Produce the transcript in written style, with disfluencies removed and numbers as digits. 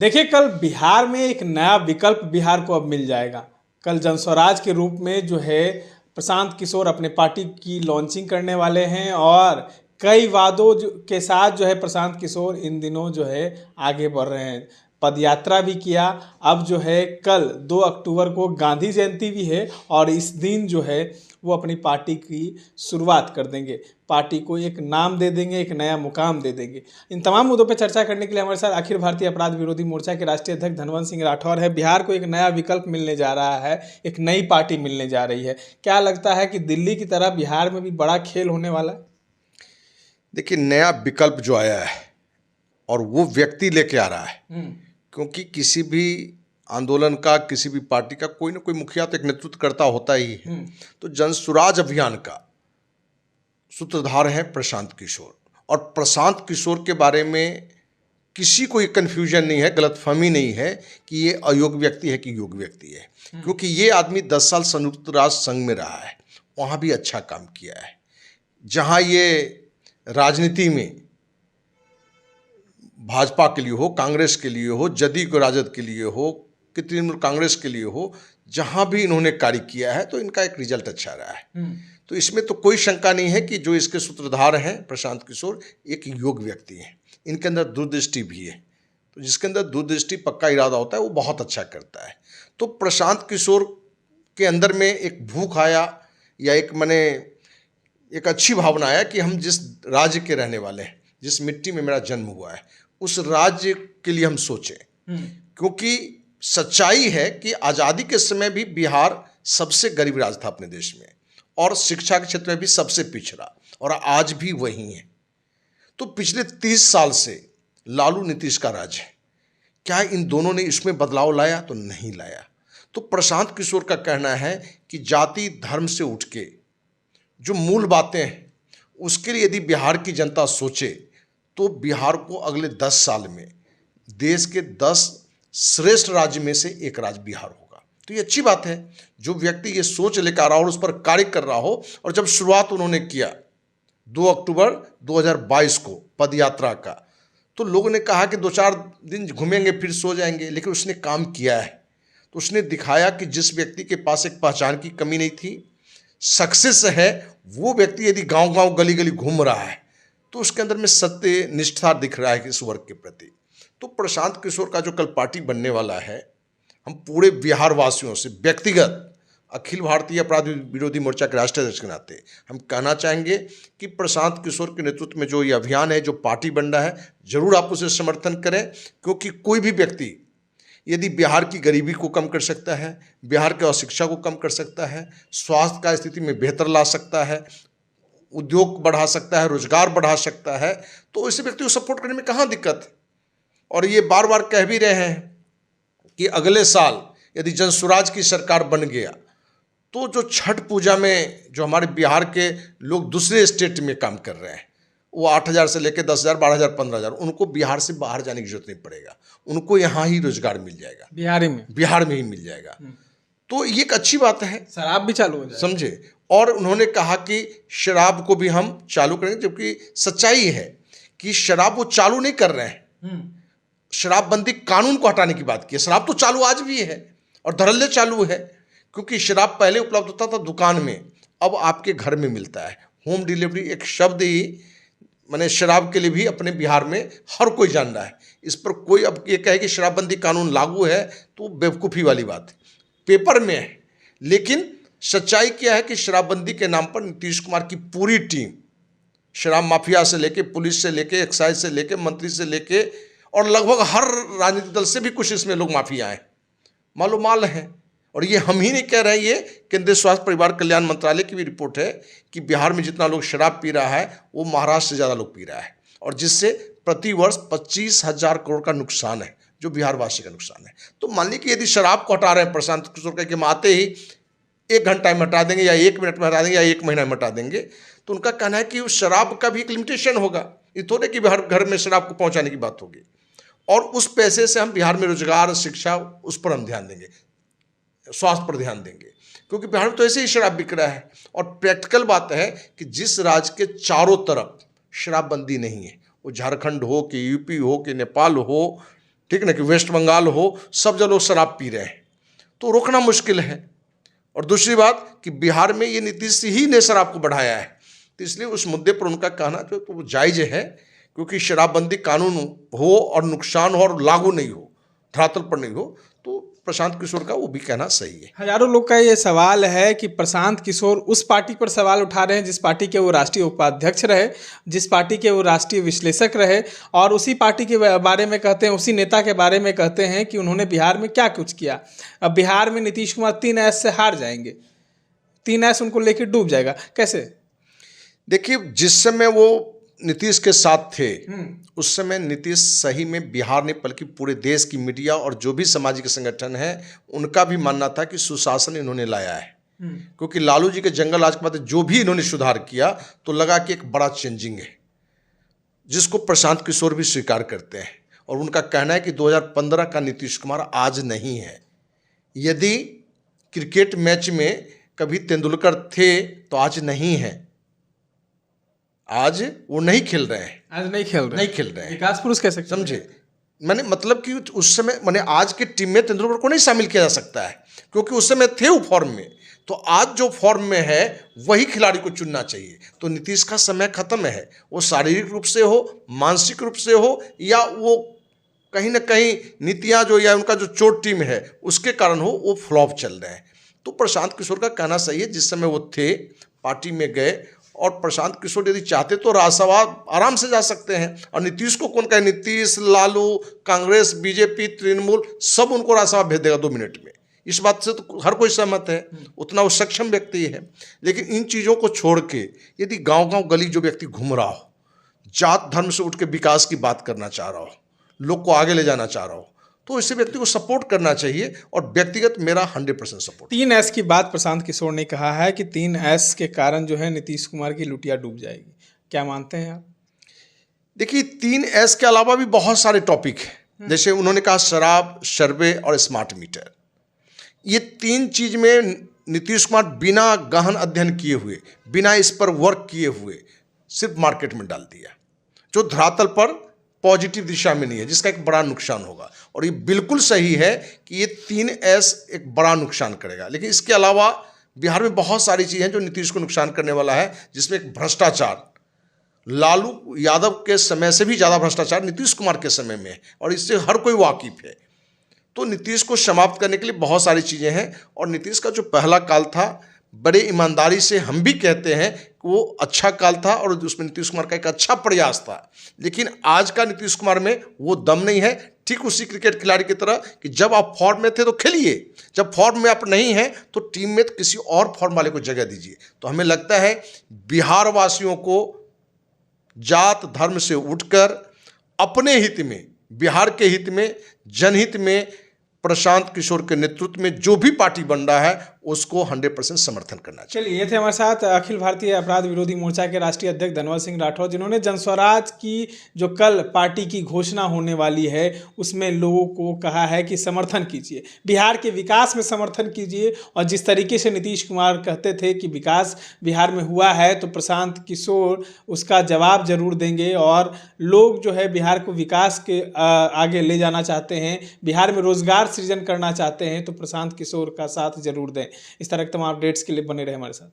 देखिए, कल बिहार में एक नया विकल्प बिहार को अब मिल जाएगा। कल जनस्वराज के रूप में जो है प्रशांत किशोर अपने पार्टी की लॉन्चिंग करने वाले हैं और कई वादों के साथ जो है प्रशांत किशोर इन दिनों जो है आगे बढ़ रहे हैं। पदयात्रा भी किया। अब जो है कल 2 अक्टूबर को गांधी जयंती भी है और इस दिन जो है वो अपनी पार्टी की शुरुआत कर देंगे। पार्टी को एक नाम दे देंगे, एक नया मुकाम दे देंगे। इन तमाम मुद्दों पर चर्चा करने के लिए हमारे साथ अखिल भारतीय अपराध विरोधी मोर्चा के राष्ट्रीय अध्यक्ष धनवंत सिंह राठौर है। बिहार को एक नया विकल्प मिलने जा रहा है, एक नई पार्टी मिलने जा रही है। क्या लगता है कि दिल्ली की तरह बिहार में भी बड़ा खेल होने वाला है? देखिए, नया विकल्प जो आया है और वो व्यक्ति लेके आ रहा है, क्योंकि किसी भी आंदोलन का, किसी भी पार्टी का कोई ना कोई मुखिया तो एक नेतृत्वकर्ता होता ही है। तो जनसुराज अभियान का सूत्रधार है प्रशांत किशोर, और प्रशांत किशोर के बारे में किसी को ये कन्फ्यूजन नहीं है, गलतफहमी नहीं है कि ये अयोग्य व्यक्ति है कि योग्य व्यक्ति है, क्योंकि ये आदमी 10 साल संयुक्त राष्ट्र संघ में रहा है, वहाँ भी अच्छा काम किया है। जहाँ ये राजनीति में भाजपा के लिए हो, कांग्रेस के लिए हो, जदयू को राजद के लिए हो कि तृणमूल कांग्रेस के लिए हो, जहाँ भी इन्होंने कार्य किया है तो इनका एक रिजल्ट अच्छा रहा है। तो इसमें तो कोई शंका नहीं है कि जो इसके सूत्रधार हैं प्रशांत किशोर एक योग्य व्यक्ति हैं। इनके अंदर दूरदृष्टि भी है, तो जिसके अंदर दूरदृष्टि, पक्का इरादा होता है, वो बहुत अच्छा करता है। तो प्रशांत किशोर के अंदर में एक भूख आया या एक अच्छी भावना आया कि हम जिस राज्य के रहने वाले हैं, जिस मिट्टी में मेरा जन्म हुआ है, उस राज्य के लिए हम सोचें। क्योंकि सच्चाई है कि आज़ादी के समय भी बिहार सबसे गरीब राज्य था अपने देश में, और शिक्षा के क्षेत्र में भी सबसे पिछड़ा, और आज भी वही है। तो पिछले 30 साल से लालू नीतीश का राज है। क्या इन दोनों ने इसमें बदलाव लाया? तो नहीं लाया। तो प्रशांत किशोर का कहना है कि जाति धर्म से उठ के जो मूल बातें हैं उसके लिए यदि बिहार की जनता सोचे तो बिहार को अगले 10 साल में देश के 10 श्रेष्ठ राज्य में से एक राज्य बिहार होगा। तो ये अच्छी बात है, जो व्यक्ति ये सोच लेकर आ रहा हो और उस पर कार्य कर रहा हो। और जब शुरुआत उन्होंने किया 2 अक्टूबर 2022 को पदयात्रा का, तो लोगों ने कहा कि 2-4 दिन घूमेंगे फिर सो जाएंगे, लेकिन उसने काम किया है। तो उसने दिखाया कि जिस व्यक्ति के पास एक पहचान की कमी नहीं थी, सक्सेस है, वो व्यक्ति यदि गांव-गांव गली-गली घूम रहा है तो उसके अंदर में सत्य निष्ठा दिख रहा है इस वर्ग के प्रति। तो प्रशांत किशोर का जो कल पार्टी बनने वाला है, हम पूरे बिहार वासियों से व्यक्तिगत अखिल भारतीय अपराध विरोधी मोर्चा के राष्ट्रीय अध्यक्ष के नाते हम कहना चाहेंगे कि प्रशांत किशोर के नेतृत्व में जो ये अभियान है, जो पार्टी बन रहा है, जरूर आप उसे समर्थन करें। क्योंकि कोई भी व्यक्ति यदि बिहार की गरीबी को कम कर सकता है, बिहार के अशिक्षा को कम कर सकता है, स्वास्थ्य का स्थिति में बेहतर ला सकता है, उद्योग बढ़ा सकता है, रोजगार बढ़ा सकता है, तो ऐसे व्यक्ति को सपोर्ट करने में कहाँ दिक्कत है। और ये बार बार कह भी रहे हैं कि अगले साल यदि जनसुराज की सरकार बन गया तो जो छठ पूजा में जो हमारे बिहार के लोग दूसरे स्टेट में काम कर रहे हैं, वो 8,000 से लेकर 10,000, 12,000, 15,000, उनको बिहार से बाहर जाने की जरूरत नहीं पड़ेगा, उनको यहाँ ही रोजगार मिल जाएगा, बिहार में ही मिल जाएगा। तो ये एक अच्छी बात है। शराब भी चालू हो जाएगा, समझे। और उन्होंने कहा कि शराब को भी हम चालू करेंगे, जबकि सच्चाई है कि शराब वो चालू नहीं कर रहे हैं। शराबबंदी कानून को हटाने की बात की है। शराब तो चालू आज भी है और धड़ल्ले चालू है, क्योंकि शराब पहले उपलब्ध होता था दुकान में, अब आपके घर में मिलता है। होम डिलीवरी एक शब्द ही शराब के लिए भी अपने बिहार में हर कोई जान रहा है। इस पर कोई अब ये कहे कि शराबबंदी कानून लागू है तो बेवकूफ़ी वाली बात है, पेपर में है। लेकिन सच्चाई क्या है कि शराबबंदी के नाम पर नीतीश कुमार की पूरी टीम, शराब माफिया से लेके, पुलिस से लेके, एक्साइज से लेके, मंत्री से लेके, और लगभग हर राजनीतिक दल से भी कुछ इसमें लोग माफिया हैं, मालूमाल हैं। और ये हम ही नहीं कह रहे हैं, ये केंद्रीय स्वास्थ्य परिवार कल्याण मंत्रालय की भी रिपोर्ट है कि बिहार में जितना लोग शराब पी रहा है वो महाराष्ट्र से ज़्यादा लोग पी रहा है, और जिससे प्रति वर्ष 25,000 करोड़ का नुकसान है, जो बिहार वासी का नुकसान है। तो मान लीजिए कि यदि शराब को हटा रहे हैं प्रशांत किशोर का कि हम आते ही 1 घंटा में हटा देंगे या 1 मिनट में हटा देंगे या 1 महीना में हटा देंगे, तो उनका कहना है कि उस शराब का भी एक लिमिटेशन होगा। ये थोड़े कि हर घर में शराब को पहुंचाने की बात होगी, और उस पैसे से हम बिहार में रोजगार, शिक्षा, उस पर हम ध्यान देंगे, स्वास्थ्य पर ध्यान देंगे, क्योंकि बिहार में तो ऐसे ही शराब बिक रहा है। और प्रैक्टिकल बात है कि जिस राज्य के चारों तरफ शराबबंदी नहीं है, वो झारखंड हो कि यूपी हो कि नेपाल हो ठीक है ना, कि वेस्ट बंगाल हो, सब जगह लोग शराब पी रहे हैं, तो रोकना मुश्किल है। और दूसरी बात कि बिहार में ये नीतीश ही ने शराब को बढ़ाया है, तो इसलिए उस मुद्दे पर उनका कहना जो तो जायज़ है, क्योंकि शराबबंदी कानून हो और नुकसान हो और लागू नहीं हो, धरातल पर नहीं हो, तो प्रशांत किशोर का वो भी कहना सही है। हजारों लोग का ये सवाल है कि प्रशांत किशोर उस पार्टी पर सवाल उठा रहे हैं जिस पार्टी के वो राष्ट्रीय उपाध्यक्ष रहे, जिस पार्टी के वो राष्ट्रीय विश्लेषक रहे, और उसी पार्टी के बारे में कहते हैं, उसी नेता के बारे में कहते हैं कि उन्होंने बिहार में क्या कुछ किया। अब बिहार में नीतीश कुमार 3 ऐस से हार जाएंगे, 3 ऐस उनको लेकर डूब जाएगा, कैसे? देखिए, जिस समय वो नीतीश के साथ थे, उस समय नीतीश सही में बिहार ने बल्कि पूरे देश की मीडिया और जो भी सामाजिक संगठन है उनका भी मानना था कि सुशासन इन्होंने लाया है। क्योंकि लालू जी के जंगल राज के बाद जो भी इन्होंने सुधार किया तो लगा कि एक बड़ा चेंजिंग है, जिसको प्रशांत किशोर भी स्वीकार करते हैं। और उनका कहना है कि 2015 का नीतीश कुमार आज नहीं है। यदि क्रिकेट मैच में कभी तेंदुलकर थे तो आज नहीं है, आज वो नहीं खेल रहे हैं, आज नहीं खेल रहे हैं। विकास पुरुष कैसे समझे? मैंने मतलब कि उस समय मैंने आज के टीम में तेंदुलकर को नहीं शामिल किया जा सकता है, क्योंकि उस समय थे वो फॉर्म में। तो आज जो फॉर्म में है वही खिलाड़ी को चुनना चाहिए। तो नीतीश का समय खत्म है, वो शारीरिक रूप से हो, मानसिक रूप से हो, या वो कहीं ना कहीं नीतियाँ जो या उनका जो चोट टीम है उसके कारण हो, वो फ्लॉप चल रहे हैं। तो प्रशांत किशोर का कहना सही है, जिस समय वो थे पार्टी में गए, और प्रशांत किशोर यदि चाहते तो राज्यसभा आराम से जा सकते हैं। और नीतीश को कौन कहे? नीतीश, लालू, कांग्रेस, बीजेपी, तृणमूल सब उनको राज्यसभा भेज देगा 2 मिनट में। इस बात से तो हर कोई सहमत है, उतना वो सक्षम व्यक्ति है। लेकिन इन चीज़ों को छोड़ के यदि गांव-गांव गली जो व्यक्ति घूम रहा हो, जात धर्म से उठ के विकास की बात करना चाह रहा हो, लोग को आगे ले जाना चाह रहा हो, तो ऐसे व्यक्ति को सपोर्ट करना चाहिए। और व्यक्तिगत मेरा 100% सपोर्ट। 3 ऐस की बात प्रशांत किशोर ने कहा है कि 3 ऐस के कारण जो है नीतीश कुमार की लुटिया डूब जाएगी, क्या मानते हैं आप? देखिए, 3 ऐस के अलावा भी बहुत सारे टॉपिक हैं, जैसे उन्होंने कहा शराब, सर्वे और स्मार्ट मीटर। ये 3 चीज में नीतीश कुमार बिना गहन अध्ययन किए हुए, बिना इस पर वर्क किए हुए सिर्फ मार्केट में डाल दिया, जो धरातल पर पॉजिटिव दिशा में नहीं है, जिसका एक बड़ा नुकसान होगा। और ये बिल्कुल सही है कि ये 3 ऐस एक बड़ा नुकसान करेगा। लेकिन इसके अलावा बिहार में बहुत सारी चीज़ें हैं जो नीतीश को नुकसान करने वाला है, जिसमें एक भ्रष्टाचार, लालू यादव के समय से भी ज़्यादा भ्रष्टाचार नीतीश कुमार के समय में है, और इससे हर कोई वाकिफ है। तो नीतीश को समाप्त करने के लिए बहुत सारी चीज़ें हैं। और नीतीश का जो पहला काल था, बड़े ईमानदारी से हम भी कहते हैं कि वो अच्छा काल था, और उसमें नीतीश कुमार का एक अच्छा प्रयास था। लेकिन आज का नीतीश कुमार में वो दम नहीं है। ठीक उसी क्रिकेट खिलाड़ी की तरह कि जब आप फॉर्म में थे तो खेलिए, जब फॉर्म में आप नहीं हैं तो टीम में किसी और फॉर्म वाले को जगह दीजिए। तो हमें लगता है बिहार वासियों को जात धर्म से उठकर अपने हित में, बिहार के हित में, जनहित में प्रशांत किशोर के नेतृत्व में जो भी पार्टी बन रहा है उसको 100% समर्थन करना चाहिए। चलिए, ये थे हमारे साथ अखिल भारतीय अपराध विरोधी मोर्चा के राष्ट्रीय अध्यक्ष धनवंत सिंह राठौर, जिन्होंने जनस्वराज की जो कल पार्टी की घोषणा होने वाली है उसमें लोगों को कहा है कि समर्थन कीजिए, बिहार के विकास में समर्थन कीजिए। और जिस तरीके से नीतीश कुमार कहते थे कि विकास बिहार में हुआ है, तो प्रशांत किशोर उसका जवाब जरूर देंगे। और लोग जो है बिहार को विकास के आगे ले जाना चाहते हैं, बिहार में रोजगार सृजन करना चाहते हैं, तो प्रशांत किशोर का साथ जरूर दें। इस तरह के तमाम अपडेट्स के लिए बने रहे हमारे साथ।